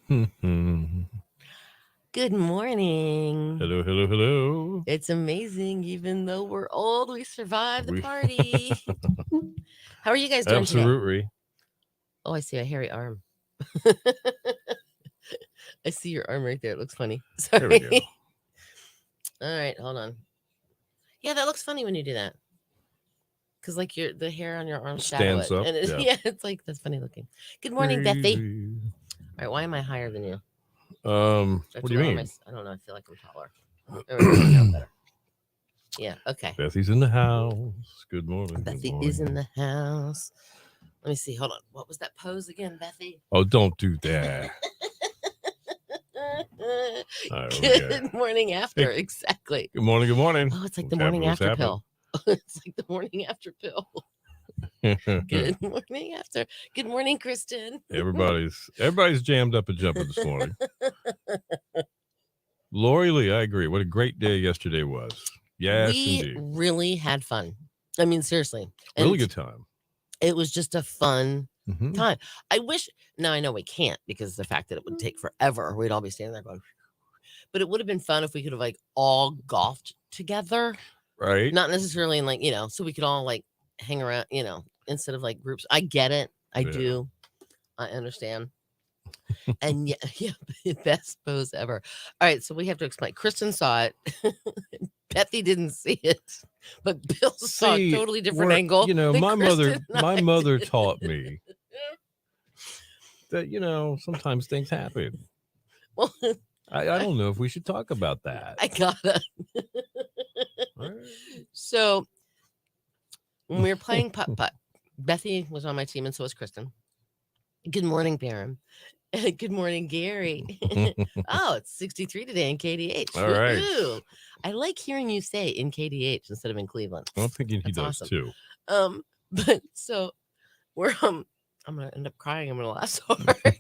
Good morning. Hello, hello, hello. It's amazing. Even though we're old, we survived the We party. How are you guys doing today? absolutely. Oh, I see a hairy arm. I see your arm right there. It looks funny. There we Sorry. go. All right, hold on. Yeah, that looks funny when you do that. Cause like the hair on your arm shadow Stands it, up. and Yeah. yeah, it's like that's funny looking. Good morning, Bethy. Crazy. All right, why am I higher than you? Do I have What to do you lower my? mean? I don't know. I feel like I'm taller. There we go. Now I'm better. Yeah. Okay. Bethy's in the house. Good morning. Good Bethy is in morning. the house. Let me see. Hold on. What was that pose again, Bethy? Oh, don't do that. All right, what we got? Good morning after. Hey, Exactly. good morning. Good morning. Oh, it's like What's the morning happening? What's after happening? pill. It's like the morning after pill. Good morning after. Good morning, Kristen. everybody's jammed up and jumping this morning. Lori Lee, I agree. What a great day yesterday was. Yes, We indeed. really had fun. I mean, seriously. Really And good time. it was just a fun Mm-hmm. time. I wish, now I know we can't because the fact that it would take forever. We'd all be standing there going, but it would have been fun if we could have like all golfed together. Right. Not necessarily in like, so we could all like hang around, instead of like groups. I get it. I Yeah. do. I understand. And yeah, best pose ever. All right, so we have to explain. Kristen saw it. Bethy didn't see it, but Bill saw a totally different angle. Than My Kristen and my I mother did. taught me that sometimes things happen. Well, I don't know if we should talk about that. I gotta. Right? So when we were playing putt putt, Bethy was on my team, and so was Kristen. Good morning, Baron. Good morning, Gary. Oh, it's 63 today in KDH. All right. Woohoo. I like hearing you say in KDH instead of in Cleveland. I'm thinking he That's does awesome. too. But so we're I'm gonna end up crying. I'm gonna laugh so hard.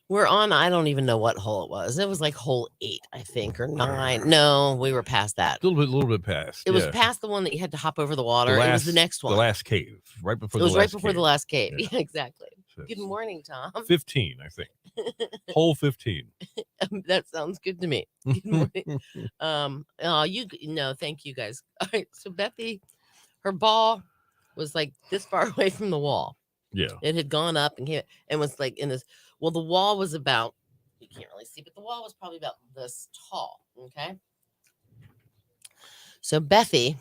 We're on, I don't even know what hole it was. It was like hole 8, I think, or 9. No, we were past that. A little bit past. It was Yeah. past the one that you had to hop over the water. It was the next one. The last cave, right before It the was last right before cave. the last cave. Yeah. Yeah, exactly. So Good morning, Tom. 15, I think. Hole 15. That sounds good to me. Good morning. Thank you guys. All right, so Bethy, her ball was like this far away from the wall. Yeah. It had gone up and came and was like in this. Well, the wall was about, you can't really see, but the wall was probably about this tall. Okay. So Bethy,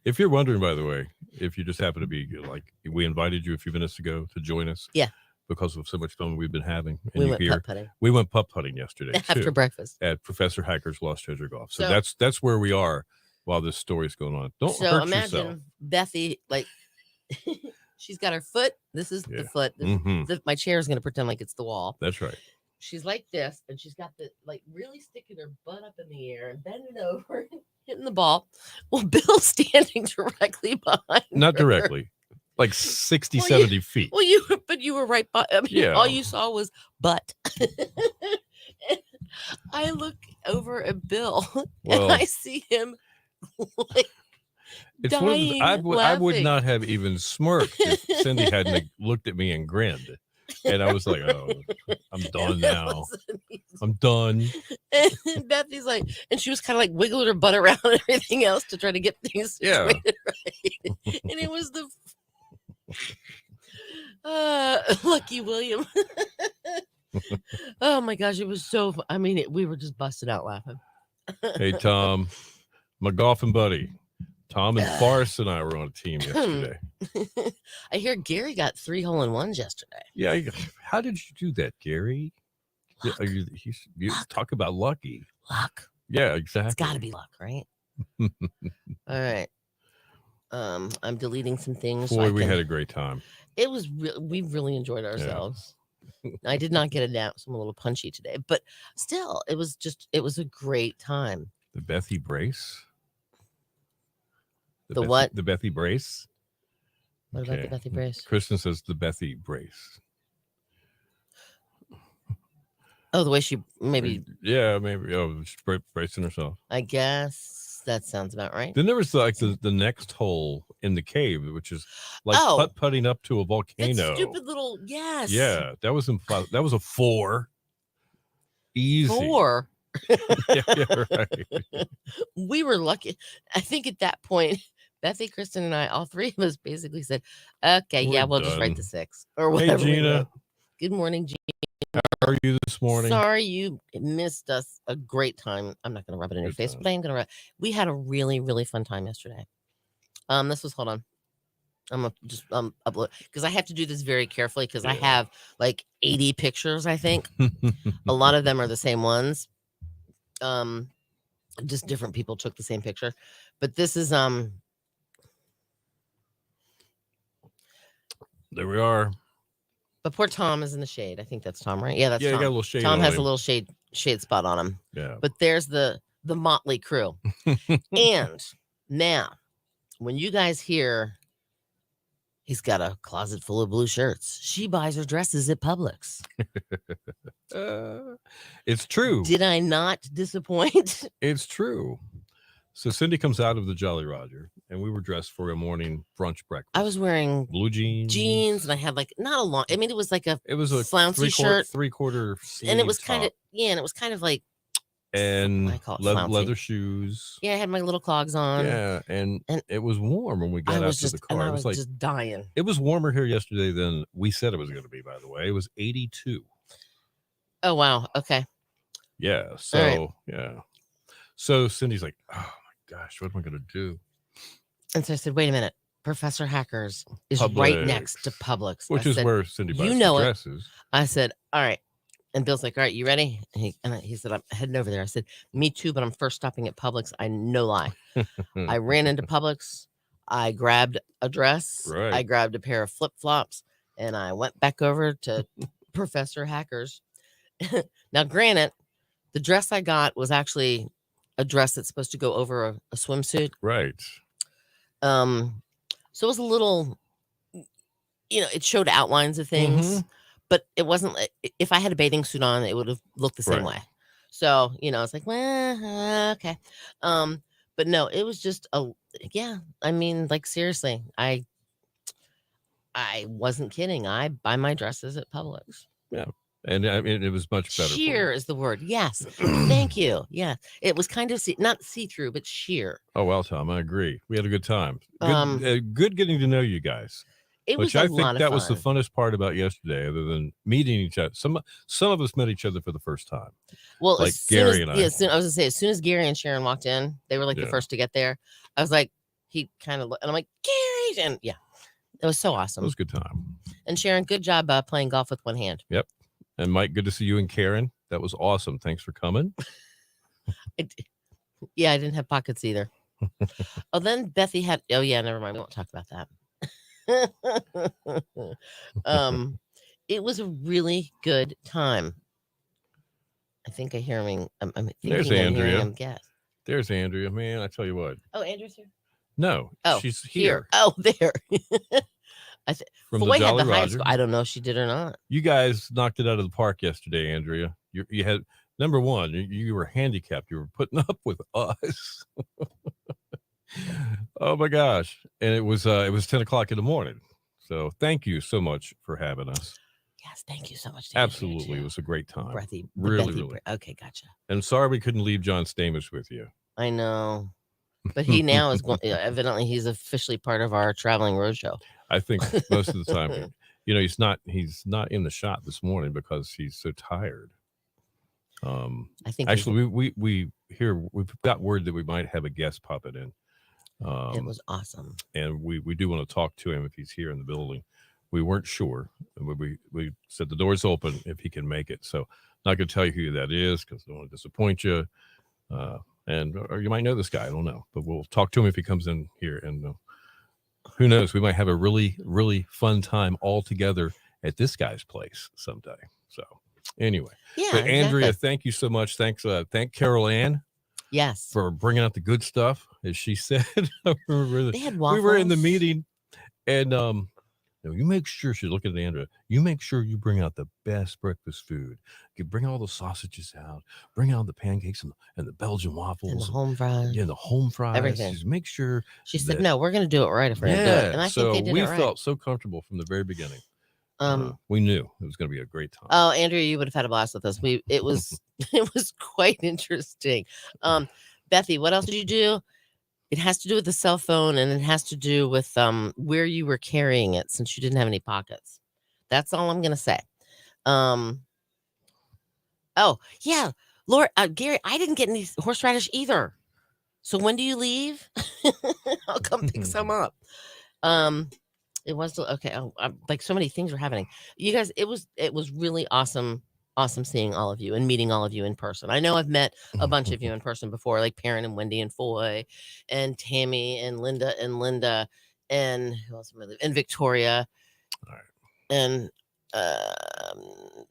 If you're wondering, by the way, if you just happen to be like, we invited you a few minutes ago to join us. Yeah. Because of so much fun we've been having. And we went putt-putting. We went putt-putting yesterday After too, breakfast at Professor Hiker's Lost Treasure Golf. So that's where we are while this story's going on. Don't hurt imagine yourself. Bethy, like, she's got her foot. This is the foot. My chair is going to pretend like it's the wall. That's right. She's like this, and she's got the like really sticking her butt up in the air and bending over and hitting the ball. Well, Bill's standing directly behind. Not her. directly. Like 60, 70 feet. Well, you were right by. I mean, all you saw was butt. I look over at Bill and I see him like it's dying. I would not have even smirked if Cindy hadn't looked at me and grinned. And I was like, oh, I'm done now. I'm done. And Bethy's like, and she was kind of like wiggling her butt around and everything else to try to get things situated right. And it was the Lucky William. Oh my gosh, it was so I mean, we were just busted out laughing. Hey, Tom, my golfing buddy. Tom and Forrest and I were on a team yesterday. I hear Gary got 3 hole-in-ones yesterday. Yeah. How did you do that, Gary? You talk about lucky. Luck. Yeah, exactly. It's got to be luck, right? All right. I'm deleting some things. Boy, we had a great time. It was we really enjoyed ourselves. Yeah. I did not get a nap, so I'm a little punchy today, but still, it was a great time. The Bethy brace. The what? The Bethy brace. What about the Bethy brace? Kristen says the Bethy brace. Oh, the way she maybe. Yeah, maybe. Oh, she's bracing herself. I guess That sounds about right. Then there was like the next hole in the cave, which is like putting up to a volcano. That stupid little yes. Yeah, that was that was a 4. Easy. 4. Yeah, right. We were lucky. I think at that point, Bethy, Kristen, and I, all 3 of us basically said, "Okay, We're we'll just write done. the 6 or whatever." Hey, Gina. Good morning, Gina. How are you this morning? Sorry you missed us. A great time. I'm not going to rub it in your face, but I am going to rub. We had a really, really fun time yesterday. This was, hold on. I'm gonna just upload because I have to do this very carefully because I have like 80 pictures. I think a lot of them are the same ones. Just different people took the same picture, but this is There we are. But poor Tom is in the shade. I think that's Tom, right? Yeah, that's Tom. Got a little shade. Tom has a little shade spot on him. Yeah. But there's the motley crew. And now, when you guys hear he's got a closet full of blue shirts, she buys her dresses at Publix. It's true. Did I not disappoint? It's true. So Cindy comes out of the Jolly Roger, and we were dressed for a morning brunch breakfast. I was wearing blue jeans, and I had like not a long. I mean, it was like a flouncy shirt, 3/4 sleeve, and it was kind of like and leather shoes. Yeah, I had my little clogs on. Yeah, and it was warm when we got out to the car. I was like just dying. It was warmer here yesterday than we said it was going to be. By the way, it was 82. Oh wow. Okay. Yeah. So yeah. So Cindy's like, oh my gosh, what am I going to do? And so I said, wait a minute. Professor Hackers is right next to Publix, which is where Cindy buys the dresses. I said, all right. And Bill's like, all right, you ready? And he said, I'm heading over there. I said, me too, but I'm first stopping at Publix. No lie. I ran into Publix. I grabbed a dress. Right. I grabbed a pair of flip-flops, and I went back over to Professor Hackers. Now, granted, the dress I got was actually a dress that's supposed to go over a swimsuit. Right. So it was a little, it showed outlines of things, but it wasn't, if I had a bathing suit on, it would have looked the same way. So, it's like, well, okay. But no, it was just I mean, like, seriously, I wasn't kidding. I buy my dresses at Publix. Yeah. And I mean, it was much better. Sheer is the word. Yes. Thank you. Yeah. It was kind of not see-through, but sheer. Oh, well, Tom, I agree. We had a good time. Good getting to know you guys. It was a lot of fun. That was the funnest part about yesterday, other than meeting each other. Some of us met each other for the first time. Well, like Gary and I. Yeah, I was going to say, as soon as Gary and Sharon walked in, they were like the first to get there. I was like, he kind of looked, and I'm like, Gary. And yeah, it was so awesome. It was a good time. And Sharon, good job playing golf with one hand. Yep. And Mike, good to see you and Karen. That was awesome. Thanks for coming. I didn't have pockets either. Oh, then Bethy had. Oh yeah, never mind. We won't talk about that. It was a really good time. I think I hear him. I'm thinking There's Andrea. Him guess. There's Andrea. Man, I tell you what. Oh, Andrea's here. No. Oh, she's here. Oh, there. From the Jolly Roger. High school. I don't know if she did or not. You guys knocked it out of the park yesterday, Andrea. You had number one. You were handicapped. You were putting up with us. Oh my gosh! And it was 10 o'clock in the morning. So thank you so much for having us. Yes, thank you so much. Absolutely, it was a great time. Breathy, really. Okay, gotcha. And sorry we couldn't leave John Stamos with you. I know, but he now is going. Evidently, he's officially part of our traveling roadshow. I think most of the time, he's not in the shot this morning because he's so tired. I think actually we've got word that we might have a guest puppet in. It was awesome, and we do want to talk to him if he's here in the building. We weren't sure, and we said the door's open if he can make it. So not going to tell you who that is because I don't want to disappoint you. Or you might know this guy. I don't know, but we'll talk to him if he comes in here. And who knows? We might have a really, really fun time all together at this guy's place someday. So anyway, but Andrea, thank you so much. Thanks. Thank Carol Ann. Yes. For bringing out the good stuff, as she said. They had waffles. We were in the meeting, and Now, you make sure, she's looking at Andrea, you make sure you bring out the best breakfast food. You bring all the sausages out, bring out the pancakes and the Belgian waffles. And the home fries. Yeah, the home fries. Everything. Just make sure. She said, no, we're going to do it right if we're going to do it. And I think they did it right. We felt so comfortable from the very beginning. We knew it was going to be a great time. Oh, Andrea, you would have had a blast with us. It was quite interesting. Bethy, what else did you do? It has to do with the cell phone, and it has to do with where you were carrying it since you didn't have any pockets. That's all I'm going to say. Oh, yeah. Laura, Gary, I didn't get any horseradish either. So when do you leave? I'll come pick some up. It was okay. Like so many things were happening. You guys, it was really awesome seeing all of you and meeting all of you in person. I know I've met a bunch of you in person before, like Perrin and Wendy and Foy and Tammy and Linda and who else? And Victoria, all right. And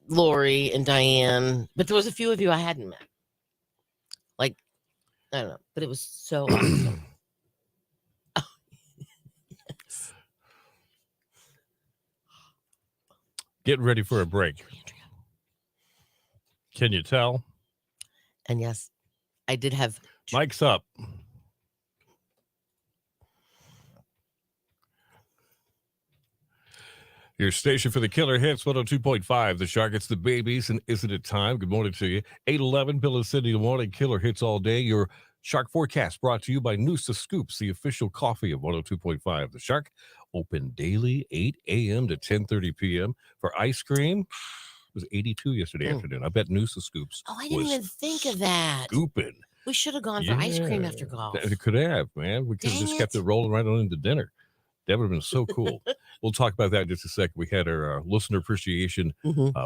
Lori and Diane. But there was a few of you I hadn't met. Like, I don't know, but it was so awesome. Oh, yes. Getting ready for a break. Can you tell? And yes, I did have... Mike's up. Your station for the killer hits, 102.5. The Shark, it's the babies, and isn't it time? Good morning to you. 8:11, Bill and Cindy, the morning killer hits all day. Your Shark forecast brought to you by Noosa Scoops, the official coffee of 102.5. The Shark, open daily, 8 a.m. to 10:30 p.m. For ice cream, it was 82 yesterday afternoon. I bet Noosa Scoops. Oh, I didn't even think of that. Scooping. We should have gone for ice cream after golf. It could have, man. We could have just kept it rolling right on into dinner. That would have been so cool. We'll talk about that in just a second. We had our listener appreciation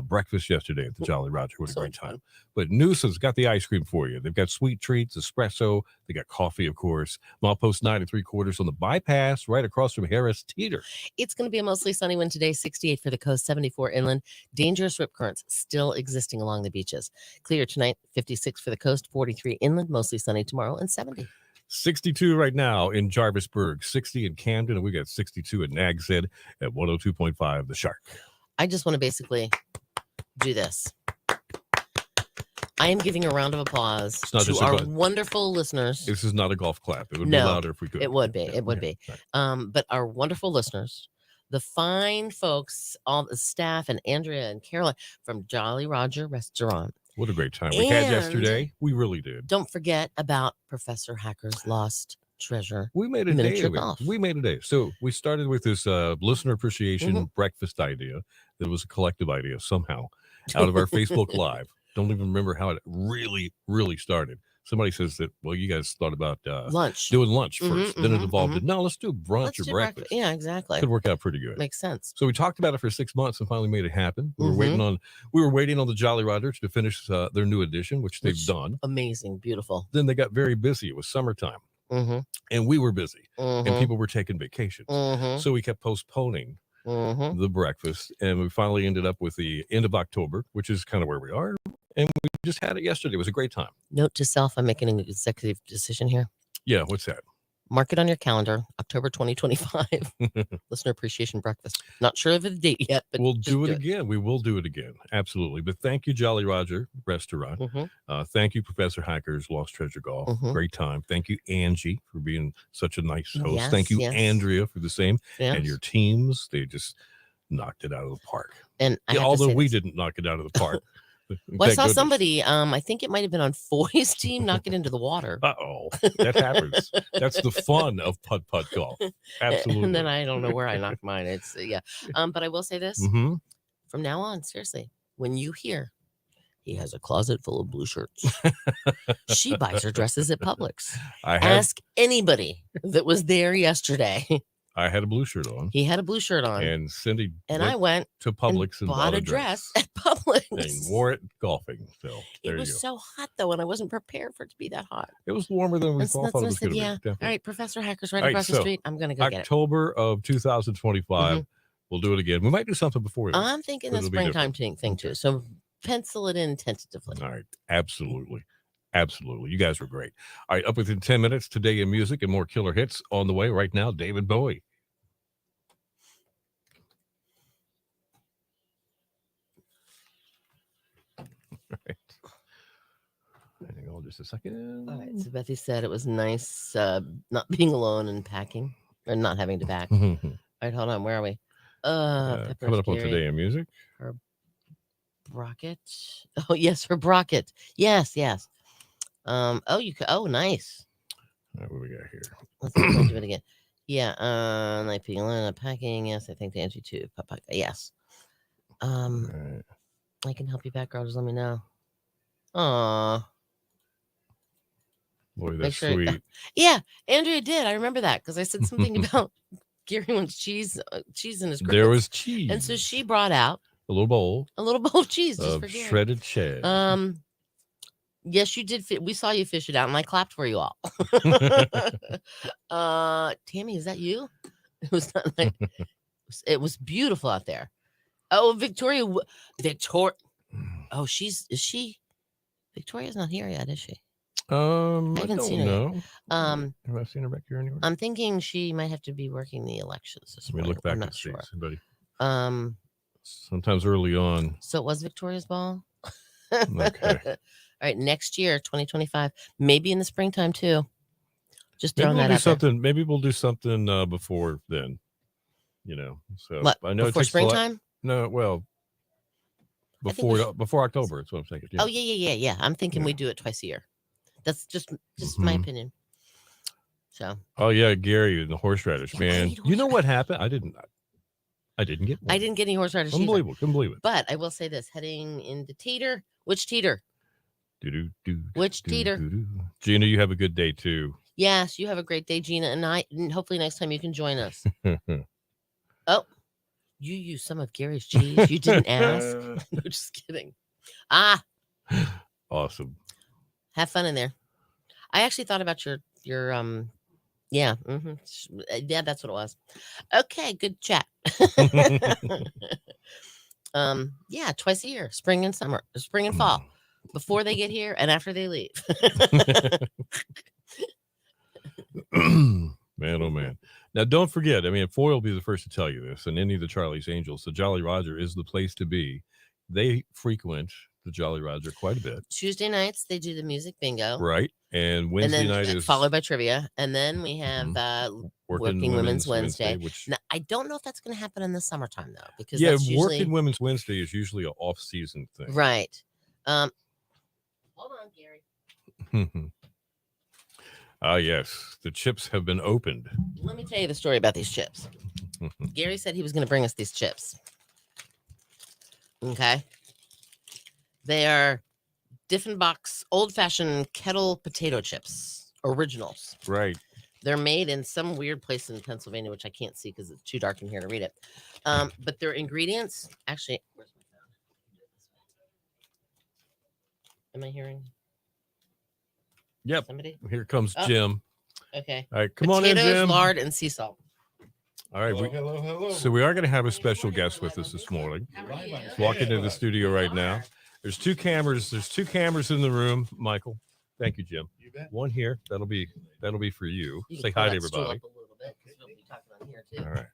breakfast yesterday at the Jolly Roger. What a great time. But Noosa's got the ice cream for you. They've got sweet treats, espresso. They got coffee, of course. Milepost 9 3/4 on the bypass right across from Harris Teeter. It's going to be a mostly sunny one today, 68 for the coast, 74 inland. Dangerous rip currents still existing along the beaches. Clear tonight, 56 for the coast, 43 inland, mostly sunny tomorrow, and 70. 62 right now in Jarvisburg, 60 in Camden, and we got 62 at Nags Head at 102.5 The Shark. I just want to basically do this. I am giving a round of applause to our wonderful listeners. This is not a golf clap. It would be louder if we could. It would be. It would be. Right. But our wonderful listeners, the fine folks, all the staff, and Andrea and Caroline from Jolly Roger Restaurant. What a great time we had yesterday. We really did. Don't forget about Professor Hacker's Lost Treasure. We made a day of it. We made a day. So we started with this listener appreciation breakfast idea that was a collective idea somehow out of our Facebook Live. Don't even remember how it really, really started. Somebody says that, well, you guys thought about lunch, doing lunch first. Then it evolved to, no, let's do brunch or breakfast. Yeah, exactly. Could work out pretty good. Makes sense. So we talked about it for 6 months and finally made it happen. We were waiting on the Jolly Rogers to finish their new edition, which they've done. Amazing, beautiful. Then they got very busy. It was summertime, and we were busy, and people were taking vacations. So we kept postponing the breakfast, and we finally ended up with the end of October, which is kind of where we are. And we just had it yesterday. It was a great time. Note to self, I'm making an executive decision here. Yeah, what's that? Mark it on your calendar, October 2025. Listener appreciation breakfast. Not sure of the date yet, but we'll do it again. We will do it again. Absolutely. But thank you, Jolly Roger Restaurant. Thank you, Professor Hacker's Lost Treasure Golf. Great time. Thank you, Angie, for being such a nice host. Yes, thank you, Andrea, for the same. Yes. And your teams. They just knocked it out of the park. And although we didn't knock it out of the park. Well, I saw somebody, I think it might have been on Foy's team, knock it into the water. Uh-oh, that happens. That's the fun of putt-putt golf. Absolutely. And then I don't know where I knocked mine. It's, but I will say this. From now on, seriously, when you hear he has a closet full of blue shirts, she buys her dresses at Publix. Ask anybody that was there yesterday. I had a blue shirt on. He had a blue shirt on. And Cindy I went to Publix and bought a dress at Publix. And wore it golfing. So it was so hot, though, and I wasn't prepared for it to be that hot. It was warmer than we thought it was going to be. All right, Professor Hacker's right across the street. I'm going to go get it. October of 2025. We'll do it again. We might do something before that. I'm thinking the springtime thing, too. So pencil it in tentatively. All right. Absolutely. Absolutely. You guys were great. All right. Up within 10 minutes today in music and more killer hits on the way right now. David Bowie. just a second. All right. So Bethy said it was nice not being alone and packing or not having to pack. Coming All right, hold on. Where are we? Peppers, up on Gary, Today in Music. her Brockett. Oh yes, her Brockett. Yes. Oh, you could. Oh, nice. All right, what we got here? Let's do it again. Yeah. Night being alone, packing. Yes, I think the Angie too. Yes. All right. I can help you back, girl. Just let me know. Aw. Boy, that's sure- sweet. Yeah, Andrea did. I remember that because I said something about Gary wants cheese in his crickets. There was cheese. And so she brought out a little bowl a little bowl of cheese just of for Gary. shredded cheese. Yes, you did. We saw you fish it out, and I clapped for you all. Tammy, is that you? It was not like it was beautiful out there. Oh, Victoria. Oh, is she? Victoria's not here yet, is she? I haven't don't seen her yet. know. Have I seen her back here anywhere? I'm thinking she might have to be working the elections this Let me morning. look back I'm and not see sure. somebody. Sometimes early on. So it was Victoria's ball. Okay. All right, next year, 2025, maybe in the springtime too. Just Maybe throwing we'll that do out there. something. Maybe we'll do something before then. So What, I know before it takes a lot- springtime? No, well, I think we before October. That's what I'm thinking. Oh yeah. I'm thinking Yeah. we do it twice a year. That's just my Mhm. opinion. So Oh yeah, Gary and the horseradish, Yeah, I man. need You know what happened? I didn't get one. I didn't get any horseradish either. Unbelievable. Couldn't believe it. But I will say this: heading into Teeter, which Teeter? Do-do-do, Which Teeter? do-do. Gina, you have a good day too. Yes, you have a great day, Gina, and hopefully next time you can join us. Oh, you used some of Gary's cheese. You didn't ask. No, just kidding. Awesome. Have fun in there. I actually thought about your yeah. Yeah, that's what it was. Okay, good chat. Yeah, twice a year, spring and summer, spring and fall, before they get here and after they leave. Man, oh man. Now don't forget, Foy will be the first to tell you this, and any of the Charlie's Angels, the Jolly Roger is the place to be. They frequent the Jolly Roger quite a bit. Tuesday nights they do the music bingo. Right. And Wednesday and then night is followed by trivia. And then we have Working Women's Wednesday. Which Now, I don't know if that's going to happen in the summertime though, because yeah, that's usually Working Women's Wednesday is usually an off-season thing. right. Hold on, Gary. Yes, the chips have been opened. Let me tell you the story about these chips. Gary said he was going to bring us these chips. Okay. They are Diffenbach's old-fashioned kettle potato chips, originals. Right. They're made in some weird place in Pennsylvania, which I can't see because it's too dark in here to read it. But their ingredients, actually, where's my phone? Am I hearing Yep. somebody? Here comes Oh. Jim. Okay. All right, come on in, Potatoes, Jim. lard, and sea salt. All right. Hello. So we are going to have a special guest with us this morning. He's walking into the studio right now. There's two cameras. There's two cameras in the room. Michael, thank you, Jim. You bet. One here. That'll be for you. You can Say pull hi to that stool everybody. up a little bit, 'cause we'll be talking on here too. All right.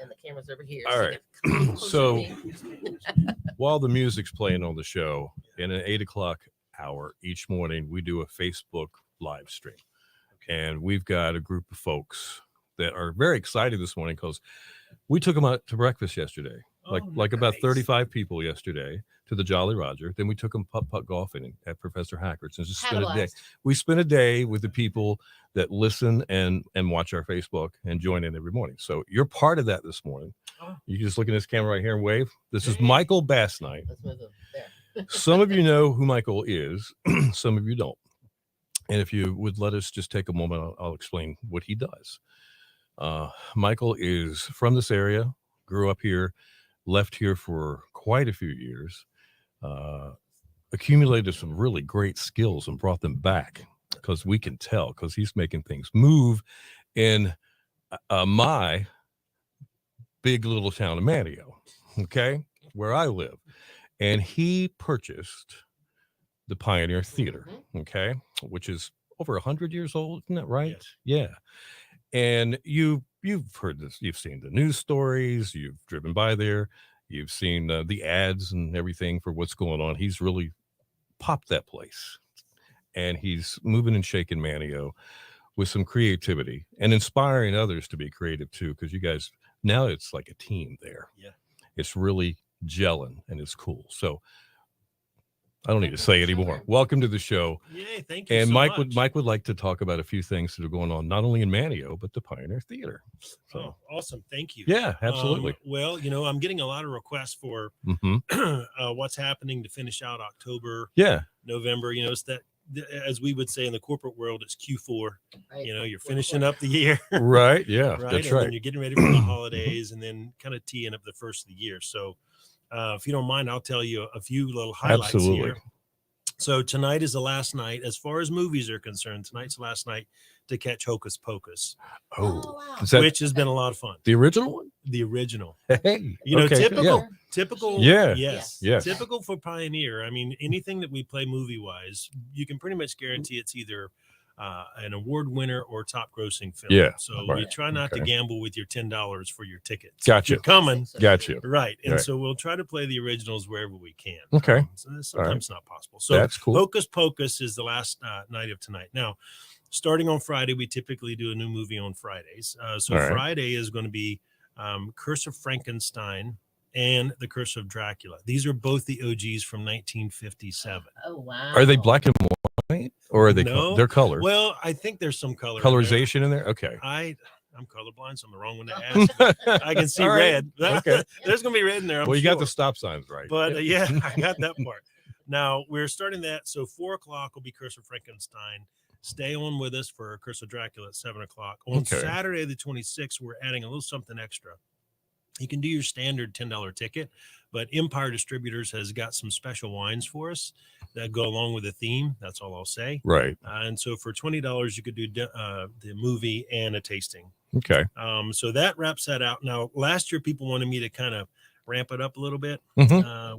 And the camera's over here. All so right. get closer to So me. while the music's playing on the show, in an 8:00 hour each morning, we do a Facebook live stream. And we've got a group of folks that are very excited this morning because we took them out to breakfast yesterday. Like about 35 people yesterday to the Jolly Roger. Then we took them putt golfing at Professor Hackert's and just Had spent a a day. blast. We spent a day with the people that listen and watch our Facebook and join in every morning. So you're part of that this morning. Oh. You can just look at this camera right here and wave. This is Michael Bass Night. Let's move them there. Some of you know who Michael is. Some of you don't. And if you would let us just take a moment, I'll explain what he does. Michael is from this area, grew up here, left here for quite a few years, accumulated some really great skills and brought them back because we can tell because he's making things move in my big little town of Manteo, okay, where I live. And he purchased the Pioneer Theater, okay, which is over 100 years old, isn't that right? Yes. Yeah. And you've heard this, you've seen the news stories, you've driven by there, you've seen the ads and everything for what's going on. He's really popped that place. and he's moving and shaking Manio with some creativity and inspiring others to be creative too, because you guys now it's like a team there. Yeah. It's really gelling and it's cool. So I don't need to say anymore. Welcome to the show. Yay, thank you And so Mike much. would like to talk about a few things that are going on, not only in Manio, but the Pioneer Theater. So Oh, awesome. Thank you. yeah, absolutely. Well, I'm getting a lot of requests for what's happening to finish out October, Yeah. November. It's that, as we would say in the corporate world, it's Q4. Right. You're finishing up the year. Right. Yeah. Right. That's And right. then you're getting ready for the holidays and then kind of teeing up the first of the year. So if you don't mind, I'll tell you a few little highlights Absolutely. here. So tonight is the last night, as far as movies are concerned. Tonight's the last night to catch Hocus Pocus, Oh, wow. is that which has been a lot of fun. the original one? The original, Hey, typical, Yeah. yes, Yes. typical for Pioneer. I mean, anything that we play movie wise, you can pretty much guarantee it's either an award winner or top grossing film. Yeah, So right. we try not to Okay. gamble with your $10 for your tickets. Gotcha. You're coming. Gotcha. Right. And Right. so we'll try to play the originals wherever we can. Okay. So that's sometimes not possible. So That's cool. Hocus Pocus is the last night of tonight. Now, starting on Friday, we typically do a new movie on Fridays. So All right. Friday is going to be Curse of Frankenstein and The Curse of Dracula. These are both the OGs from 1957. Oh wow. Are they black and white or are they No. they're colored? Well, I think there's some color. in there. Colorization in there? Okay. I'm colorblind, so I'm the wrong one to ask. I can see All right. red. Okay. There's going to be red in there. I'm Well, you sure. got the stop signs right. But yeah, I got that part. Now we're starting that. So 4:00 will be Curse of Frankenstein. Stay on with us for Curse of Dracula at 7:00. On Okay. Saturday, the 26th, we're adding a little something extra. You can do your standard $10 ticket, but Empire Distributors has got some special wines for us that go along with the theme. That's all I'll say. Right. And so for $20, you could do the movie and a tasting. Okay. So that wraps that out. Now, last year, people wanted me to kind of ramp it up a little bit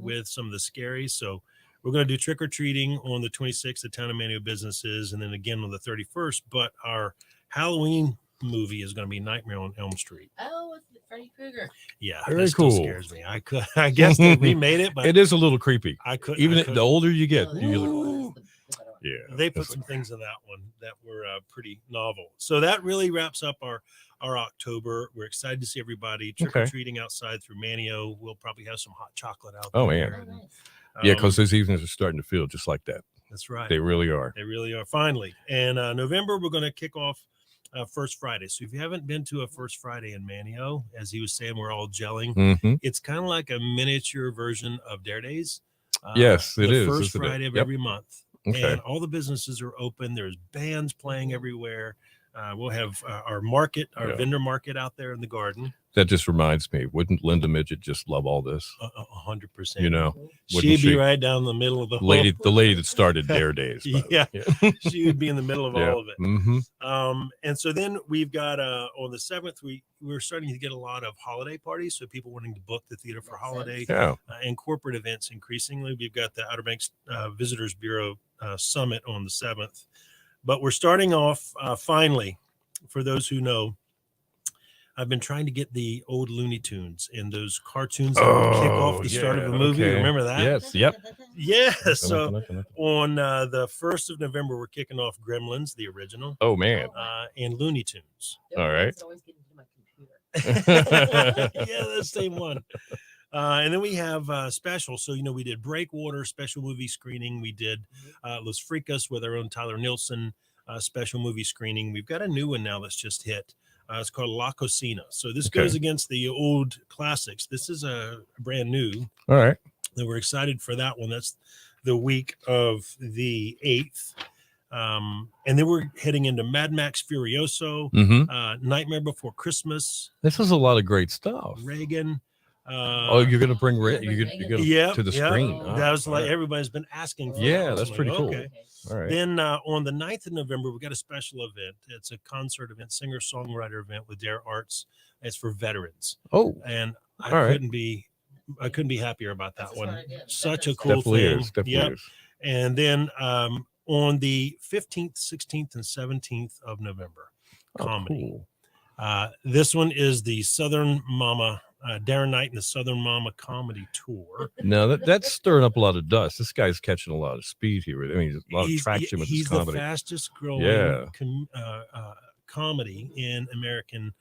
with some of the scaries. So we're going to do trick or treating on the 26th at Town of Manio Businesses, and then again on the 31st. But our Halloween movie is going to be Nightmare on Elm Street. Oh, it's Freddy Krueger. Yeah, Very that still cool. scares me. I guess they remade it, but It is a little creepy. I couldn't. Even I couldn't. the older you get, Oh, you're like, that's "Ooh." the better one. Yeah. They put that's some like- things in that one that were pretty novel. So that really wraps up our October. We're excited to see everybody trick or treating outside through Manio. We'll probably have some hot chocolate out Oh, there. man. Oh, nice. Yeah, because those evenings are starting to feel just like that. That's right. They really are. They really are. Finally. And November, we're going to kick off First Friday. So if you haven't been to a First Friday in Manio, as he was saying, we're all gelling. Mm-hmm. It's kind of like a miniature version of Dare Days. Yes, it the is, First isn't it? Friday of Yep. every month. Okay. And all the businesses are open. There's bands playing everywhere. We'll have our market, our Yeah. vendor market out there in the garden. That just reminds me, wouldn't Linda Midget just love all this? 100%. You know, she'd wouldn't be she? right down the middle of the the lady that started Dare Days. by the way. Yeah. She would be in the middle of Yeah. all of it. Mm-hmm. And so then we've got on the 7th, we're starting to get a lot of holiday parties. So people wanting to book the theater for Makes holiday sense. Yeah. and corporate events. Increasingly, we've got the Outer Banks Visitors Bureau Summit on the 7th. But we're starting off finally. For those who know, I've been trying to get the old Looney Tunes and those cartoons that would kick off the start of a movie. okay. Remember that? Yes. Yep. Yeah. So on the 1st of November, we're kicking off Gremlins, the original, Oh man. and Looney Tunes. All right. It's always getting to my computer. Yeah, the same one. And then we have special. So, we did Breakwater special movie screening. We did Los Fricas with our own Tyler Nilsson special movie screening. We've got a new one now that's just hit. It's called La Cocina. So this Okay. goes against the old classics. This is a brand new. All right. And we're excited for that one. That's the week of the 8th. And then we're heading into Mad Max Furioso, Mm-hmm. Nightmare Before Christmas, This is a lot of great stuff. Reagan. Oh, you're gonna bring You're you're gonna Yeah, to the yeah. screen. That was all like right. everybody's been asking for. Yeah, that. that's I'm pretty like, cool. Okay. All right. Then on the 9th of November, we've got a special event. It's a concert event, singer-songwriter event with Dare Arts. It's for veterans. Oh, And I All right. couldn't be happier about that That's a one. smart idea. Such a Veterans cool definitely thing. is. Definitely Yep. is. And then on the 15th, 16th, and 17th of November, Oh, comedy. cool. This one is the Southern Mama Darren Knight and the Southern Mama Comedy Tour. No, that's stirring up a lot of dust. This guy's catching a lot of speed here. I mean, a lot of traction with his He's comedy. the fastest growing Yeah. comedy in American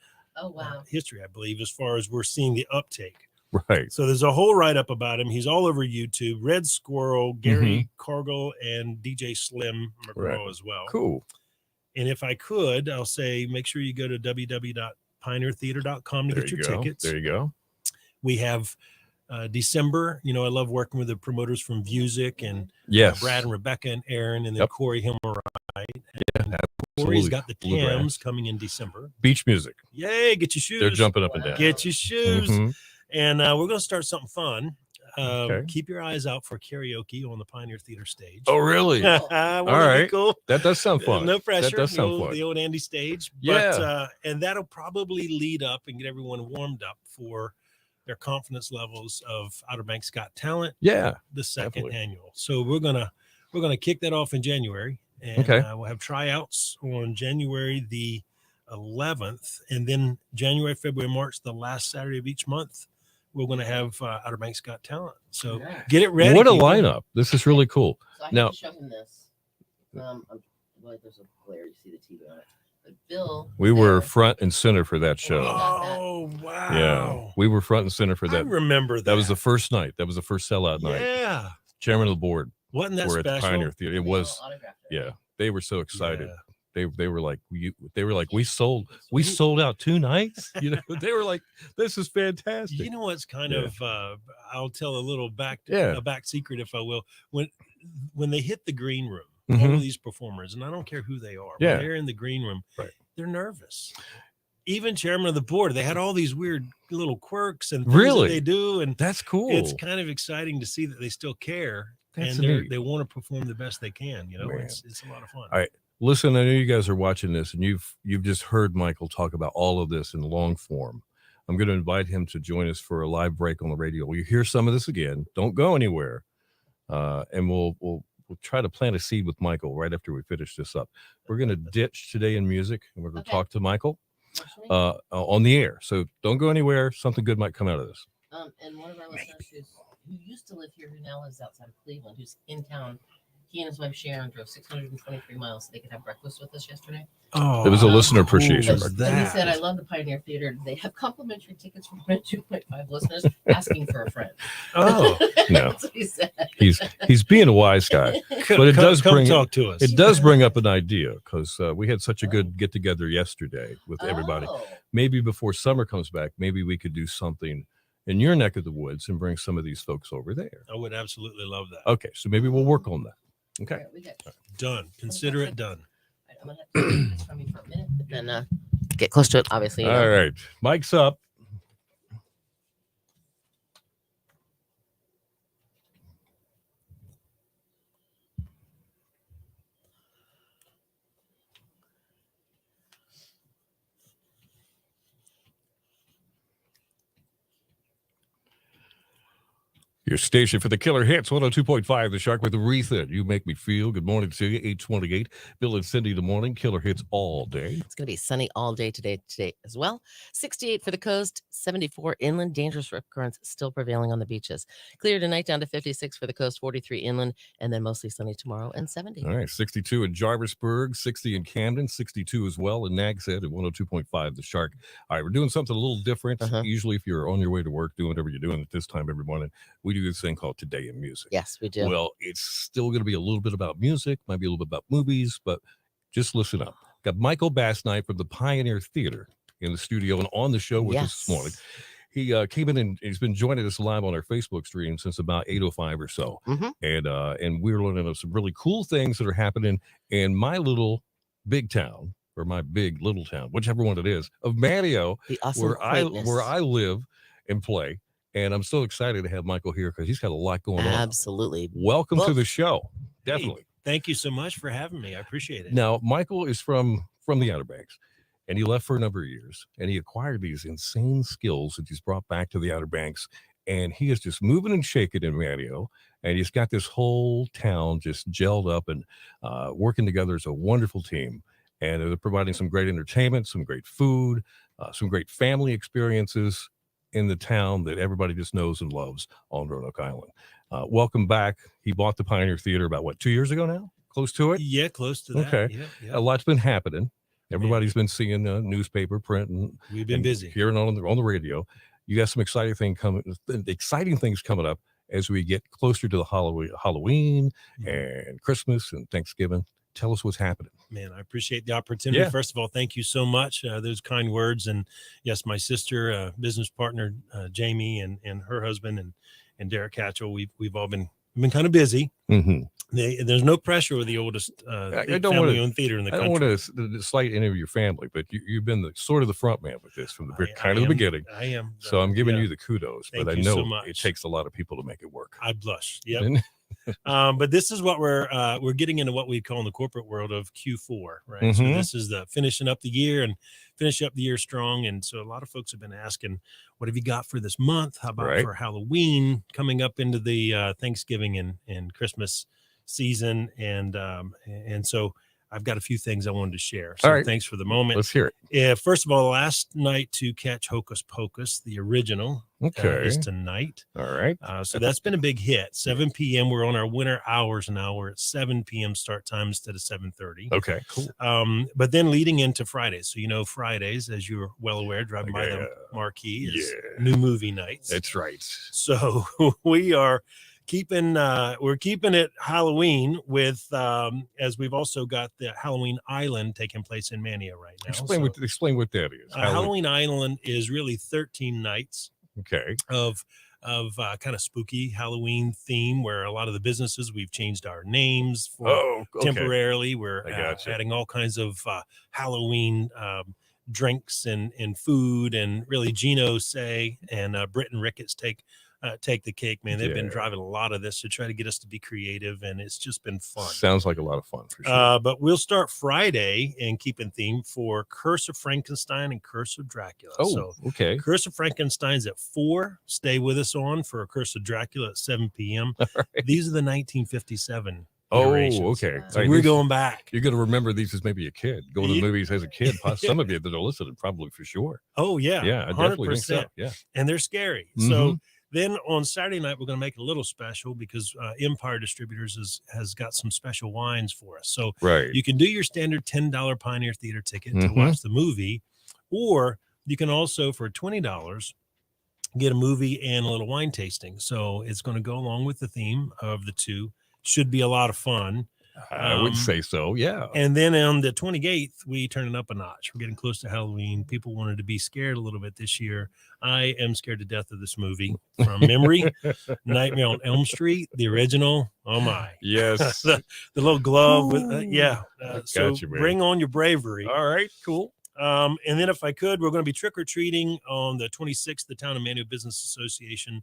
wow. history, I believe, as far as we're seeing the uptake. Right. So there's a whole write-up about him. He's all over YouTube. Red Squirrel, Gary Cargill, and DJ Slim McGraw as well. Cool. And if I could, I'll say make sure you go to www.pioneertheater.com to There get you your go. tickets. There you go. We have December. You know, I love working with the promoters from Vusic and Yes. Brad and Rebecca and Aaron, and then Yep. Corey Himmelwright. Yeah, Corey's got the Bluegrass. Tams coming in December. Beach music. Yay, get your shoes. They're jumping up and down. Get your shoes. Mhm. And we're going to start something fun. Okay. Keep your eyes out for karaoke on the Pioneer Theater stage. Oh, really? All right. Cool. That does sound fun. No pressure. That does sound the fun. old Andy stage. Yeah. But, and that'll probably lead up and get everyone warmed up for their confidence levels of Outer Banks Got Talent, Yeah. the second definitely. annual. So we're gonna kick that off in January, and Okay. we'll have tryouts on January the 11th, and then January, February, March, the last Saturday of each month, we're going to have Outer Banks Got Talent. So Yeah. get it ready. What a people. lineup. This is really cool. So I Now- have to show him this. Well, there's a glare. You see the TV on it. But Bill. We were there- front and center for that show. Oh wow! Yeah. We were front and center for I that. remember that. That was the first night. That was the first sellout night. Yeah, Chairman of the board wasn't that were at the special? Pioneer Theater. It Bill was, autographed it. yeah. They were so excited. Yeah. They were like, we sold out 2 nights. You know, they were like, this is fantastic. You know what's kind Yeah. of I'll tell a little back secret, if I will. When they hit the green room, all Mhm. of these performers, and I don't care who they are, Yeah. when they're in the green room, Right. they're nervous. Even chairman of the board, they had all these weird little quirks and things Really? that they do, and That's cool. it's kind of exciting to see that they still care That's and neat. they want to perform the best they can. You know, Man. it's a lot of fun. All right. Listen, I know you guys are watching this, and you've just heard Michael talk about all of this in long form. I'm going to invite him to join us for a live break on the radio. You hear some of this again. Don't go anywhere, and we'll try to plant a seed with Michael right after we finish this up. We're going to ditch Today in Music, and we're going to Okay. talk to Michael Actually, on the air. So don't go anywhere. Something good might come out of this. and one of our listeners who used to live here, who now lives outside of Cleveland, who's in town, he and his wife Sharon drove 623 miles so they could have breakfast with us yesterday. Oh, It was a how listener cool appreciation was breakfast. But he that? said, I love the Pioneer Theater. They have complimentary tickets for 2.5 listeners asking for a friend. Oh, No. That's what he said. He's being a wise guy. But it does come bring- talk to us. It does bring up an idea because we had such a good get together yesterday with everybody. Oh, Maybe before summer comes back, maybe we could do something in your neck of the woods and bring some of these folks over there. I would absolutely love that. Okay, so maybe we'll work on that. Okay. all right, we got Done. Consider it done. I'm gonna have to do this from you for a minute, but then get close to it. Obviously, you know. All right. Mike's up. Your station for the killer hits, 102.5 The Shark with Aretha. You make me feel. Good morning to you, 828. Bill and Cindy, the morning. Killer hits all day. It's going to be sunny all day today as well. 68 for the coast, 74 inland. Dangerous rip currents still prevailing on the beaches. Clear tonight down to 56 for the coast, 43 inland, and then mostly sunny tomorrow and 70. All right, 62 in Jarvisburg, 60 in Camden, 62 as well in Nags Head at 102.5 The Shark. All right, we're doing something a little different. Uh-huh. Usually, if you're on your way to work, doing whatever you're doing at this time every morning, we do this thing called Today in Music. Yes, we do. Well, it's still going to be a little bit about music, might be a little bit about movies, but just listen up. Got Michael Bassnight from the Pioneer Theater in the studio and on the show with us this morning. He came in and he's been joining us live on our Facebook stream since about 8:05 or so. Mhm. And we're learning of some really cool things that are happening in my little big town or my big little town, whichever one it is, of Manteo, The awesome where quaintness. I live and play. And I'm so excited to have Michael here because he's got a lot going on. Absolutely. Welcome to Well- the show. Hey, Definitely. thank you so much for having me. I appreciate it. Now, Michael is from the Outer Banks, and he left for a number of years, and he acquired these insane skills that he's brought back to the Outer Banks, and he is just moving and shaking in Manteo, and he's got this whole town just gelled up and working together as a wonderful team, and they're providing some great entertainment, some great food, some great family experiences. in the town that everybody just knows and loves on Roanoke Island. Welcome back. He bought the Pioneer Theater about 2 years ago now? Close to it? Yeah, close to that. Okay. Yeah. A lot's been happening. Everybody's been seeing newspaper, print, and We've been busy. hearing on the radio. You got some exciting things coming up as we get closer to the Halloween and Christmas and Thanksgiving. Tell us what's happening. Man, I appreciate the opportunity. Yeah. First of all, thank you so much. Those kind words. And yes, my sister, business partner, Jamie, and her husband, and Derek Catchell, we've all been kind of busy. Mm-hmm. There's no pressure with the oldest family-owned theater in the country. I don't want to slight any of your family, but you've been the front man with this from the the beginning. I am. So I'm giving you the kudos, but I Thank you know so much. it takes a lot of people to make it work. I blush. Yep. But this is what we're getting into, what we call in the corporate world of Q4, right? So this is the finishing up the year and finish up the year strong. And so a lot of folks have been asking, what have you got for this month? How about for Halloween, coming up into the Thanksgiving and Christmas season? And so I've got a few things I wanted to share. So thanks for the moment. Let's hear it. First of all, last night to catch Hocus Pocus, the original, is tonight. All right. So that's been a big hit. 7 p.m. We're on our winter hours now. We're at 7 p.m. start time instead of 7:30. Okay, cool. But then leading into Fridays. So, Fridays, as you're well aware, driving by the marquee is new movie nights. That's right. So we are we're keeping it Halloween with as we've also got the Halloween Island taking place in Mania right now. Explain what that is. Halloween Island is really 13 nights of kind of spooky Halloween theme, where a lot of the businesses, we've changed our names for temporarily. We're adding all kinds of Halloween drinks and food, and really Gino Say and Britt and Ricketts take the cake, man. They've been driving a lot of this to try to get us to be creative, and it's just been fun. Sounds like a lot of fun for sure. But we'll start Friday and keep in theme for Curse of Frankenstein and Curse of Dracula. Curse of Frankenstein's at 4. Stay with us on for a Curse of Dracula at 7 p.m. These are the 1957. So we're going back. You're going to remember these as maybe a kid going to the movies as a kid. Some of you that are listening, probably for sure. Oh yeah, I definitely think so. Yeah, and they're scary. So then on Saturday night, we're going to make it a little special because Empire Distributors has got some special wines for us. So you can do your standard $10 Pioneer Theater ticket to watch the movie, or you can also, for $20, get a movie and a little wine tasting. So it's going to go along with the theme of the two. Should be a lot of fun. I would say so, yeah. And then on the 28th, we turn it up a notch. We're getting close to Halloween. People wanted to be scared a little bit this year. I am scared to death of this movie from memory. Nightmare on Elm Street, the original. Oh my. Yes. the little glove. So you, bring on your bravery. All right, cool. And then if I could, we're going to be trick-or-treating on the 26th, the Town of Manual Business Association.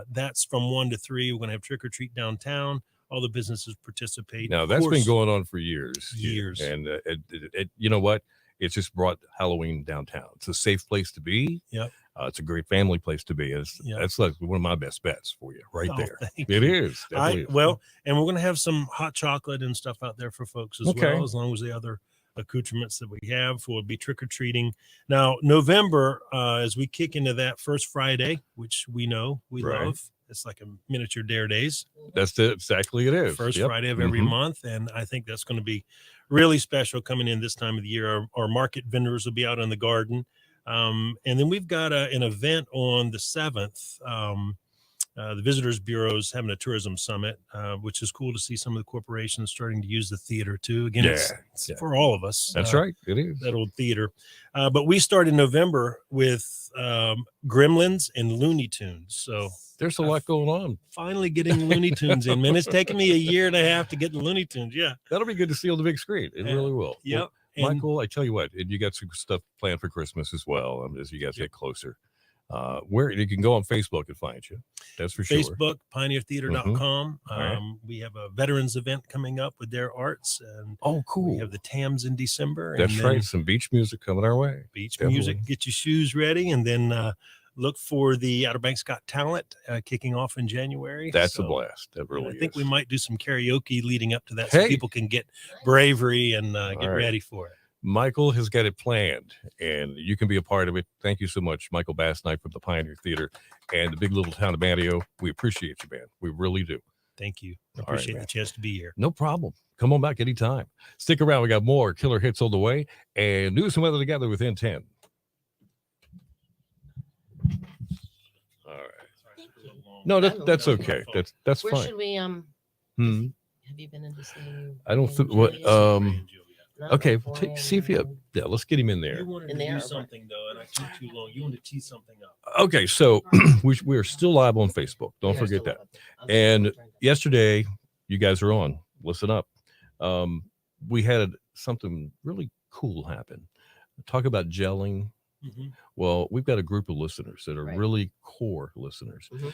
That's from 1 to 3. We're going to have trick-or-treat downtown. All the businesses participate. Now, that's been going on for years. And you know what? It's just brought Halloween downtown. It's a safe place to be. Yep. It's a great family place to be. That's like one of my best bets for you right there. It is. And we're going to have some hot chocolate and stuff out there for folks as well, as long as the other accoutrements that we have will be trick-or-treating. Now, November, as we kick into that first Friday, which we know we love. It's like a miniature Dare Days. That's exactly it is. First Friday of every month. And I think that's going to be really special coming in this time of the year. Our market vendors will be out in the garden. And then we've got an event on the 7th. The Visitors Bureau is having a tourism summit, which is cool to see some of the corporations starting to use the theater too. Again, it's for all of us. That's right. It is. That old theater. But we start in November with Gremlins and Looney Tunes. So there's a lot going on. Finally getting Looney Tunes in, man. It's taken me a year and a half to get the Looney Tunes. Yeah. That'll be good to see on the big screen. It really will. Yep. Well, Michael, I tell you what, you got some stuff planned for Christmas as well as you guys get closer. Where you can go on Facebook and find you. That's for sure. Facebook, pioneertheater.com. We have a veterans event coming up with their arts. And cool. We have the TAMs in December. That's right. Some beach music coming our way. Beach music. Get your shoes ready. And then look for the Outer Banks Got Talent kicking off in January. That's a blast. That really is. I think we might do some karaoke leading up to that so people can get bravery and get ready for it. Michael has got it planned, and you can be a part of it. Thank you so much, Michael Bass Knight from the Pioneer Theater and the big little town of Manteo. We appreciate you, man. We really do. Thank you. I All right, appreciate man. the chance to be here. No problem. Come on back anytime. Stick around. We got more killer hits on the way and news and weather together within 10. All right. No, that's okay. That's Where fine. should we Hmm. have you been in to see? I don't think what okay, see if you let's get him in there. You wanted In to there, do or- something though, and I took too long. You wanted to tee something up. Okay, so we're still live on Facebook. Don't forget that. And yesterday, you guys are on. Listen up. We had something really cool happen. Talk about gelling. Mhm. Well, we've got a group of listeners that are Right. really core listeners, Mhm.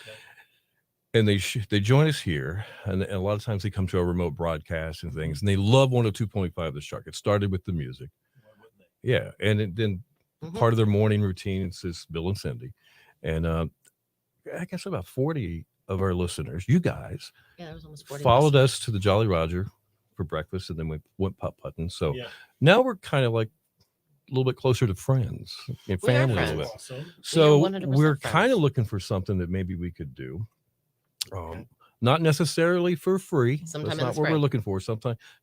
and they join us here, and a lot of times they come to our remote broadcasts and things, and they love 102.5 The Shark. It started with the music, Why wouldn't they? yeah, and then Mhm. part of their morning routine is Bill and Cindy, and I guess about 40 of our listeners, you guys, Yeah, there was almost 40 followed us to the Jolly Roger for breakfast, and then we went putt putting. So Yeah. now we're kind of like a little bit closer to friends and We are family a little friends. bit. Awesome. So 100% we're kind friends. of looking for something that maybe we could do. Not necessarily for free. Sometime That's in the not what we're spring. looking for.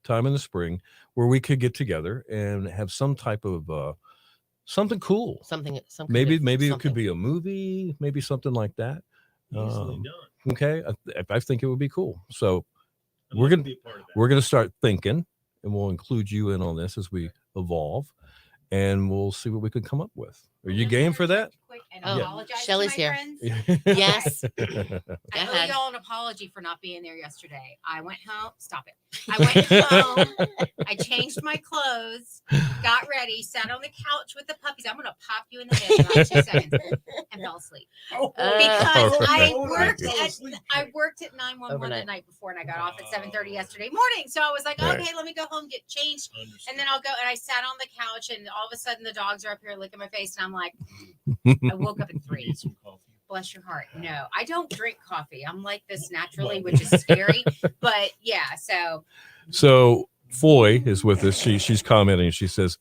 Time in the spring where we could get together and have some type of something cool. some kind Maybe of it could something. be a movie, maybe something like that. Easily Um, done. Okay, I think it would be cool. So I'd we're love to gonna- be a part of that. we're going to start thinking, and we'll include you in on this as we evolve, and we'll see what we can come up with. Are you game for that? Quick and Oh, apologize Shelley's to my here. friends. Yes. I Go owe ahead. y'all an apology for not being there yesterday. I went home. Stop it. I went home. I changed my clothes, got ready, sat on the couch with the puppies. I'm gonna pop you in the head in about 2 seconds, and fell asleep Oh, because Oh, I no. worked Thank at 911 Overnight. the night before, and I got off at 7:30 yesterday morning. So I was like, Right. okay, let me go home, get changed, and then I'll go. And I sat on the couch, and all of a sudden the dogs are up here licking my face, and I'm like, I woke up at 3. Need some coffee. Bless your heart. No, I don't drink coffee. I'm like this naturally, which is scary. But yeah, So Foy is with us. She's commenting. She says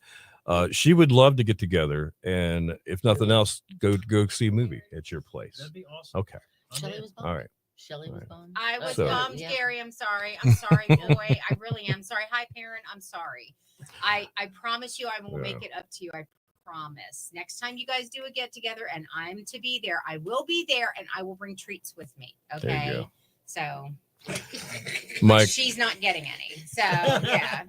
she would love to get together, and if nothing else, go see a movie at your place. That'd be awesome. Okay, I'm Shelley in. was bummed. all right. Shelley was Right. bummed. I was So- bummed, Yeah. Gary. I'm sorry. I'm sorry, boy. I really am sorry. Hi, parent. I'm sorry. I promise you, I will Yeah. make it up to you. I promise. Next time you guys do a get together and I'm to be there, I will be there and I will bring treats with me. There you Okay. go. So Mike, she's not getting any. So yeah.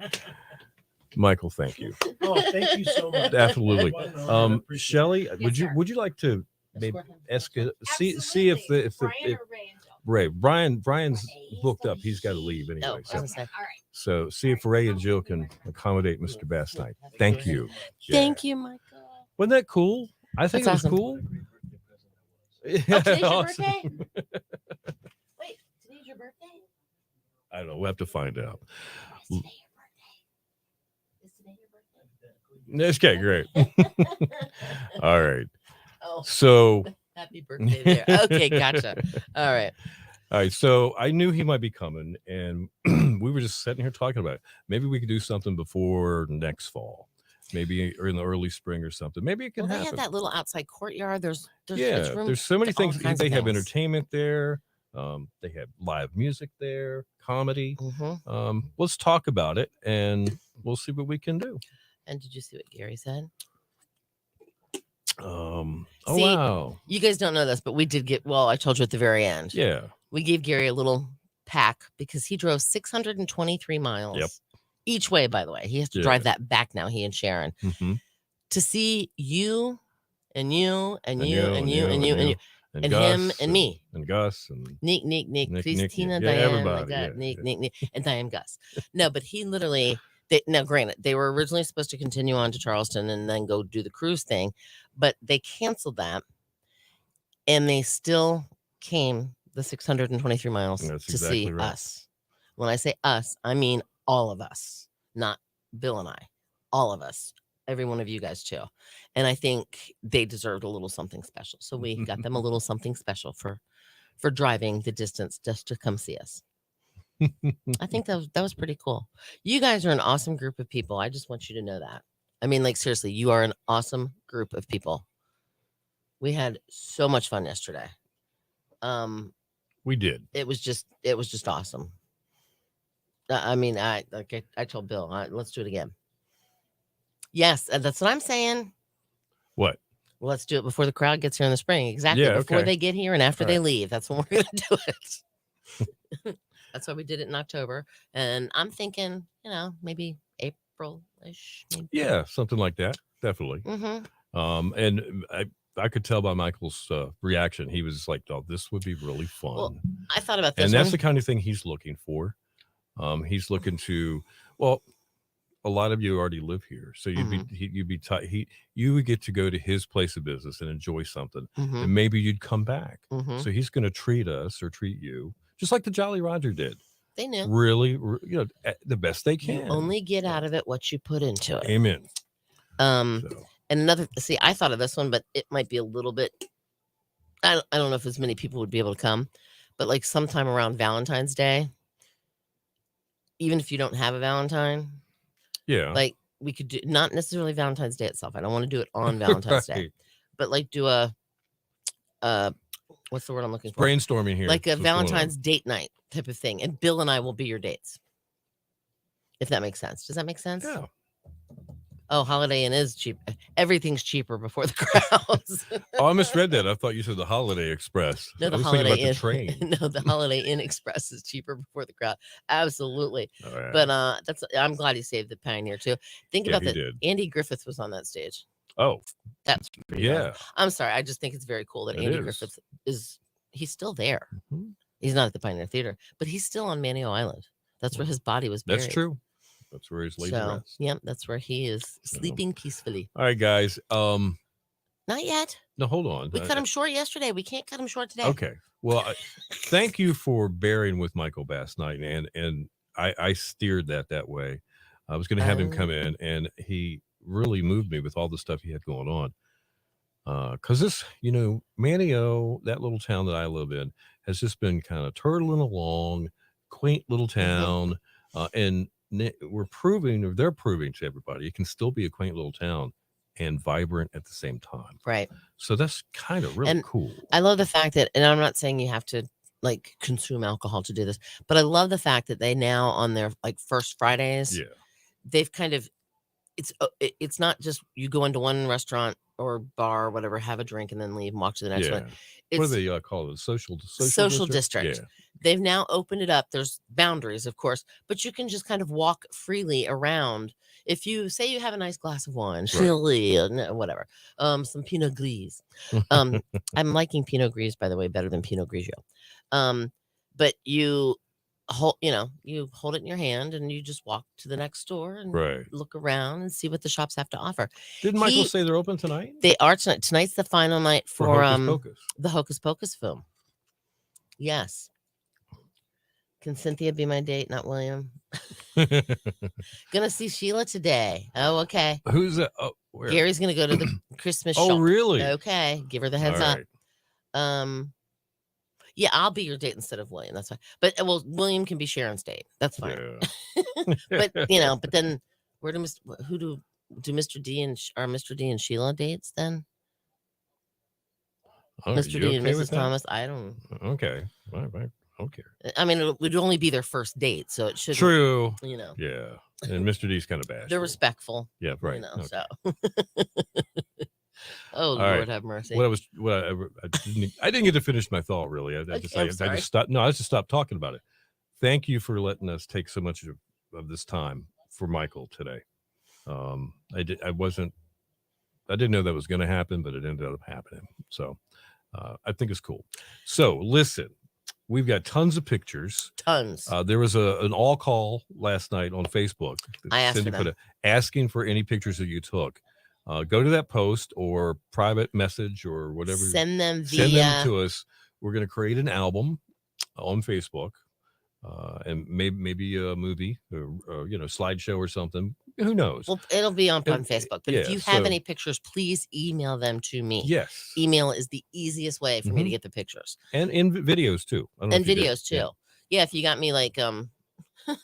Michael, thank you. Oh, thank you so much. Absolutely. What an honor. I appreciate it. Shelley, would sir. you like to maybe Escort him. ask see if Absolutely. the Brian if or Ray and Jill? Ray Brian's Okay, booked so up. He's got to leave Oh, anyway. I was So gonna say. All right. so see if Ray and Jill can accommodate Mr. Bass Knight. Thank you. Yeah. Thank you, Michael. Wasn't that cool? I think That's it was awesome. cool. Oh, today's your Awesome. birthday? Wait, today's your birthday? I don't know. We'll have to find out. Is today your birthday? Is today your birthday? Okay, great. All right. Oh, So happy birthday there. Okay, gotcha. All right. all right. So I knew he might be coming, and we were just sitting here talking about it. Maybe we could do something before next fall. Maybe or in the early spring or something. Maybe it can Well, they happen. have that little outside courtyard. There's Yeah, it's room there's so many to all things. kinds They of have things. entertainment there. They have live music there, comedy. Mhm. Let's talk about it, and we'll see what we can do. And did you see what Gary said? Oh See, wow, You guys don't know this, but we did get. Well, I told you at the very end. yeah, We gave Gary a little pack because he drove 623 miles each way. By the way, he has to Yeah. drive that back now. He and Sharon mhm. to see you and you and And you you, and and you you, and and you and you. you and him and me. and Gus and Nick, Nick, Christina, yeah, Diane, my everybody, God, yeah, Nick, and Diane Gus. No, but he literally, now granted, they were originally supposed to continue on to Charleston and then go do the cruise thing, but they canceled that and they still came the 623 miles That's to exactly see right. us. When I say us, I mean all of us, not Bill and I, all of us. Every one of you guys too. And I think they deserved a little something special. So we got them a little something special for driving the distance just to come see us. I think that was pretty cool. You guys are an awesome group of people. I just want you to know that. I mean, like seriously, you are an awesome group of people. We had so much fun yesterday. We did. It was just awesome. I mean, I told Bill, let's do it again. Yes, that's what I'm saying. What? Well, let's do it before the crowd gets here in the spring. Exactly. Yeah, Before okay. they get here and after All they right. leave. That's when we're going to do it. That's why we did it in October. And I'm thinking, maybe April-ish. Maybe. Yeah, something like that. Definitely. Mm-hmm. And I could tell by Michael's reaction. He was like, "Oh, this would be really fun." Well, I thought about this and that's one. the kind of thing he's looking for. He's looking to, well, a lot of you already live here, so you would get to go to his place of business and enjoy something, Mhm. and maybe you'd come back. Mhm. So he's going to treat us or treat you just like the Jolly Roger did. They knew. Really, the best they can. You only get out of it what you put into it. Amen. And another, I thought of this one, but it might be a little bit, I don't know if as many people would be able to come, but like sometime around Valentine's Day, even if you don't have a Valentine, yeah, like we could do, not necessarily Valentine's Day itself. I don't want to do it on Valentine's Day, but like do a what's the word I'm looking for? Brainstorming here. Like a Valentine's date night type of thing. And Bill and I will be your dates. If that makes sense. Does that make sense? Yeah. Oh, Holiday Inn is cheap. Everything's cheaper before the crowds. Oh, I misread that. I thought you said the Holiday Express. No, the I was Holiday thinking Inn. about the train. No, the Holiday Inn Express is cheaper before the crowd. Absolutely. Oh, yeah. But I'm glad he saved the Pioneer too. Think about he that. did. Andy Griffith was on that stage. Oh, That's pretty yeah. bad. I'm sorry. I just think it's very cool that It Andy is. Griffith he's still there. Mhm. He's not at the Pioneer Theater, but he's still on Manio Island. That's where his body was buried. That's true. That's where he's laid to So, rest. yeah, that's where he is sleeping peacefully. All right, guys. Not yet. No, hold on. We cut him short yesterday. We can't cut him short today. Okay. Well, thank you for bearing with Michael Bass Night, and I steered that way. I was going to have him come in, and he really moved me with all the stuff he had going on. Because this, Manio, that little town that I live in, has just been kind of turtling along, quaint little town, and they're proving to everybody it can still be a quaint little town and vibrant at the same time. Right. So that's kind of really cool. I love the fact that, and I'm not saying you have to like consume alcohol to do this, but I love the fact that they now on their like first Fridays, they've kind of, it's not just you go into one restaurant or bar or whatever, have a drink and then leave and walk to the next one. It's what do they call it? Social district. Yeah. They've now opened it up. There's boundaries, of course, but you can just kind of walk freely around. If you say you have a nice glass of wine, chili, whatever, some Pinot Gris. I'm liking Pinot Gris, by the way, better than Pinot Grigio. But you hold it in your hand and you just walk to the next store and look around and see what the shops have to offer. Didn't Michael say they're open tonight? They are tonight. Tonight's the final night for Hocus Pocus. The Hocus Pocus film. Yes. Can Cynthia be my date, not William? Gonna see Sheila today. Oh, okay. Who's that? Oh, where? Gary's gonna go to the Christmas shop. Oh, really? Okay. Give her the heads All up. right. Yeah, I'll be your date instead of William. That's fine. But William can be Sharon's date. That's fine. Yeah. but then where do Mr. D and Sheila dates then? Mr. D and Mrs. Thomas. I don't. Okay. I don't care. I mean, it would only be their first date, so it should. True. Yeah. And Mr. D's kind of bashful. They're respectful. Yeah. Right. Okay. So. Oh, all Lord have mercy. I didn't get to finish my thought really. I just stopped. No, I just stopped talking about it. Thank you for letting us take so much of this time for Michael today. I didn't know that was going to happen, but it ended up happening. So I think it's cool. So listen, we've got tons of pictures. Tons. There was an all call last night on Facebook. I asked for them. Asking for any pictures that you took. Go to that post or private message or whatever. Send them to us. We're going to create an album on Facebook, and maybe a movie or slideshow or something. Who knows? Well, it'll be on Facebook. But if you have any pictures, please email them to me. Yes, email is the easiest way for me to get the pictures and in videos too. And videos too. Yeah, if you got me like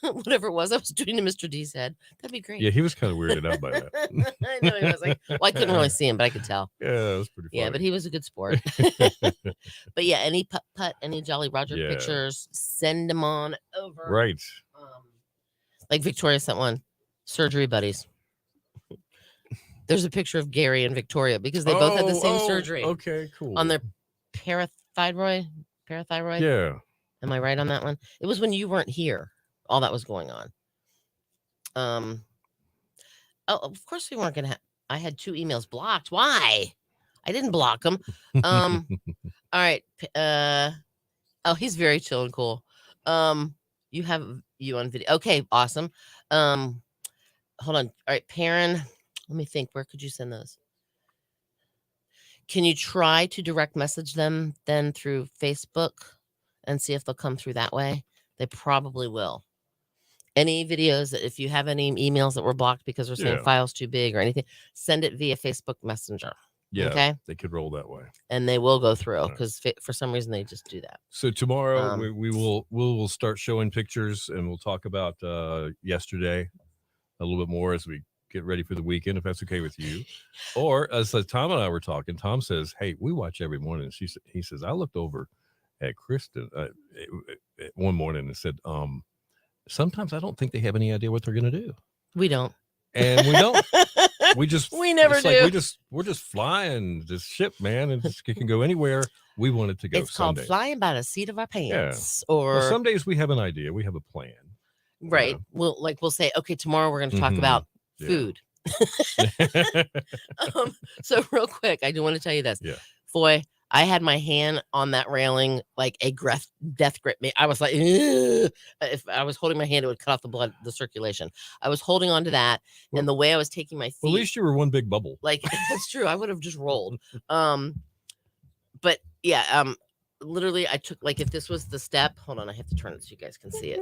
whatever it was I was doing to Mr. D's head. That'd be great. Yeah, he was kind of weirded out by that. I know he was like, well, I couldn't really see him, but I could tell. Yeah, that was pretty funny. Yeah, but he was a good sport. But yeah, any putt, any Jolly Roger Yeah. pictures, send them on over. Right. Like Victoria sent one, surgery buddies. There's a picture of Gary and Victoria because they both had the same surgery Okay, cool. on their parathyroid. Yeah. Am I right on that one? It was when you weren't here. All that was going on. Oh, of course we weren't gonna have. I had 2 emails blocked. Why? I didn't block them. All right. Oh, he's very chill and cool. You have you on video. Okay, awesome. Hold on. All right, Perrin. Let me think. Where could you send those? Can you try to direct message them then through Facebook and see if they'll come through that way? They probably will. Any videos that if you have any emails that were blocked because they're saying Yeah. files too big or anything, send it via Facebook Messenger. Yeah. Okay. They could roll that way. And they will go through Right. because for some reason they just do that. So tomorrow Um, we will start showing pictures and we'll talk about yesterday a little bit more as we get ready for the weekend, if that's okay with you. Or as Tom and I were talking, Tom says, "Hey, we watch every morning." He says, "I looked over at Kristen one morning and said, sometimes I don't think they have any idea what they're going to do, We don't. and we don't. We just We never it's do. Like we're just flying this ship, man, and it can go anywhere we want it to go. It's called someday. flying by the seat of our pants. Or Well, some days we have an idea, we have a plan. right. Yeah. We'll say, okay, tomorrow we're going to talk Mhm. about Yeah. food. So real quick, I do want to tell you this. Yeah. Foy, I had my hand on that railing like a death grip me. I was like, "Ugh." If I was holding my hand, it would cut off the circulation. I was holding on to that, Well- and the way I was taking my feet, Well, at least you were one big bubble. like that's true. I would have just rolled. But yeah, literally I took like if this was the step, hold on, I have to turn it so you guys can see it.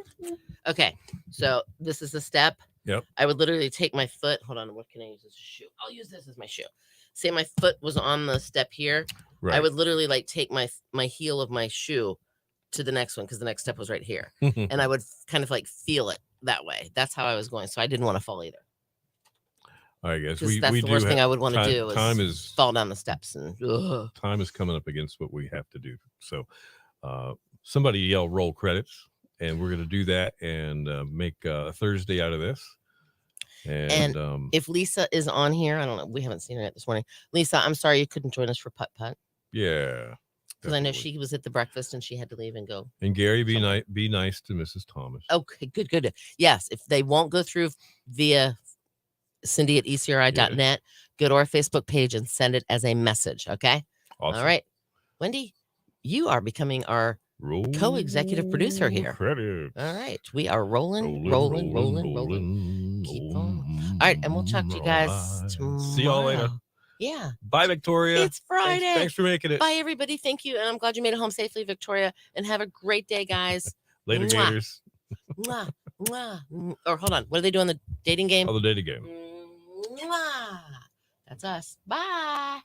Okay, so this is the step. Yep. I would literally take my foot. Hold on, what can I use as a shoe? I'll use this as my shoe. Say my foot was on the step here. Right. I would literally like take my heel of my shoe to the next one because the next step was right here. And I would kind of like feel it that way. That's how I was going. So I didn't want to fall either. All right, guys. 'Cause that's We the do worst thing have- I would want to time- do time is is fall down the steps and ugh. time is coming up against what we have to do. So somebody yell roll credits, and we're going to do that and make a Thursday out of this. And If Lisa is on here, I don't know. We haven't seen her yet this morning. Lisa, I'm sorry you couldn't join us for putt putt yeah, because I know definitely. she was at the breakfast and she had to leave and go. And Gary, be Someone- nice. Be nice to Mrs. Thomas. Okay, good. Yes, if they won't go through via Cindy at ecri.net, go to our Facebook page and send it as a message. Okay. Awesome. All right. Wendy, you are becoming our Roll co-executive producer here. Credit. all right. We are rolling. Keep going. All right, and we'll talk to you guys tomorrow. See y'all later. Yeah. Bye, Victoria. It's Friday. Thanks for making it. Bye, everybody. Thank you. And I'm glad you made it home safely, Victoria. And have a great day, guys. Later, Mwah. Gators. Mwah, mwah. Or hold on. What do they do on the dating game? All the day game. Mwah. That's us. Bye.